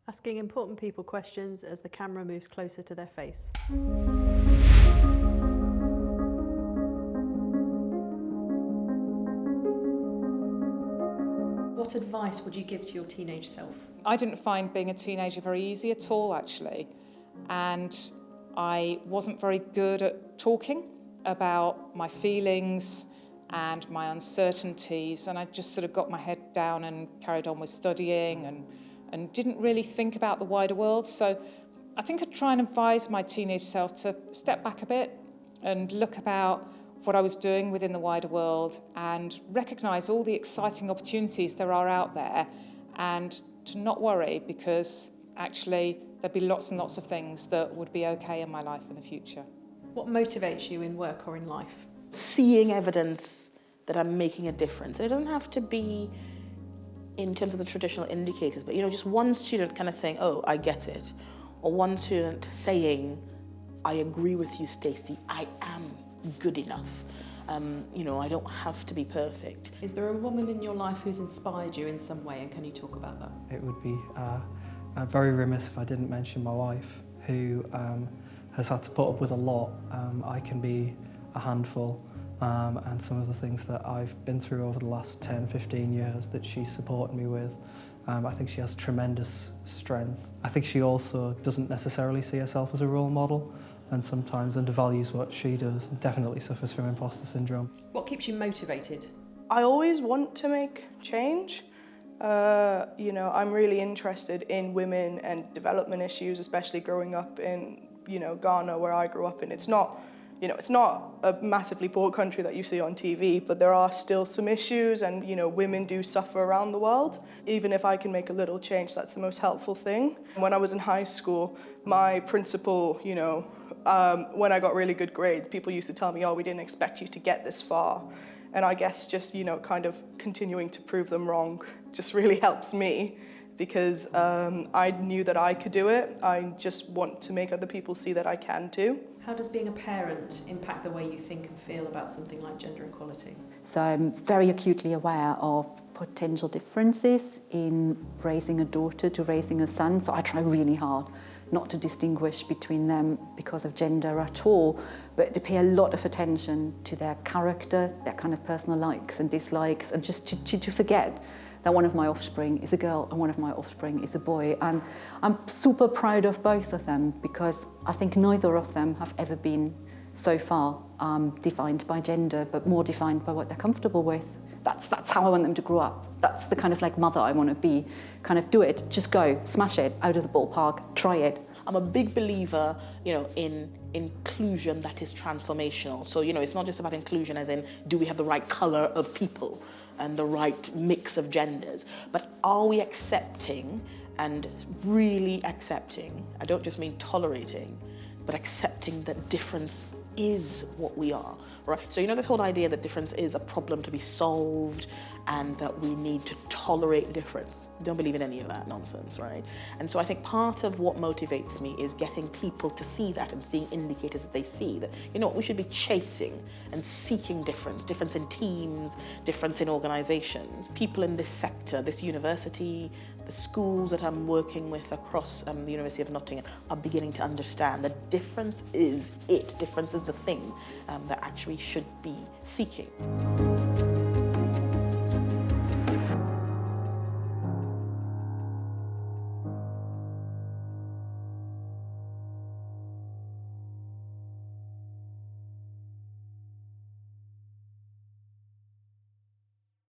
Asking important people questions as the camera moves closer to their face. What advice would you give to your teenage self? I didn't find being a teenager very easy at all, actually. And I wasn't very good at talking about my feelings and my uncertainties. And I just sort of got my head down and carried on with studying and didn't really think about the wider world. So I think I'd try and advise my teenage self to step back a bit and look about what I was doing within the wider world and recognise all the exciting opportunities there are out there and to not worry, because actually there'd be lots and lots of things that would be okay in my life in the future. What motivates you in work or in life? Seeing evidence that I'm making a difference. And it doesn't have to be in terms of the traditional indicators, but just one student kind of saying, oh, I get it. Or one student saying, I agree with you, Stacy, I am good enough. I don't have to be perfect. Is there a woman in your life who's inspired you in some way, and can you talk about that? It would be very remiss if I didn't mention my wife, who has had to put up with a lot. I can be a handful, and some of the things that I've been through over the last 10, 15 years that she's supported me with, I think she has tremendous strength. I think she also doesn't necessarily see herself as a role model, and sometimes undervalues what she does, and definitely suffers from imposter syndrome. What keeps you motivated? I always want to make change. I'm really interested in women and development issues, especially growing up in, Ghana, where I grew up in. It's not a massively poor country that you see on TV, but there are still some issues, and, women do suffer around the world. Even if I can make a little change, that's the most helpful thing. When I was in high school, my principal, when I got really good grades, people used to tell me, oh, we didn't expect you to get this far. And I guess just, kind of continuing to prove them wrong just really helps me, because I knew that I could do it. I just want to make other people see that I can too. How does being a parent impact the way you think and feel about something like gender equality? So I'm very acutely aware of potential differences in raising a daughter to raising a son, so I try really hard not to distinguish between them because of gender at all, but to pay a lot of attention to their character, their kind of personal likes and dislikes, and just to forget that one of my offspring is a girl and one of my offspring is a boy. And I'm super proud of both of them, because I think neither of them have ever been so far defined by gender, but more defined by what they're comfortable with. That's how I want them to grow up. That's the kind of mother I want to be. Kind of do it, just go, smash it, out of the ballpark, try it. I'm a big believer, in inclusion that is transformational. So, it's not just about inclusion as in, do we have the right color of people and the right mix of genders, but are we accepting, and really accepting, I don't just mean tolerating, but accepting that difference is what we are, right? So this whole idea that difference is a problem to be solved and that we need to tolerate difference. Don't believe in any of that nonsense, right? And so I think part of what motivates me is getting people to see that and seeing indicators that they see that, we should be chasing and seeking difference in teams, difference in organizations. People in this sector, this university, the schools that I'm working with across the University of Nottingham are beginning to understand that difference is it. Difference is the thing that actually should be seeking.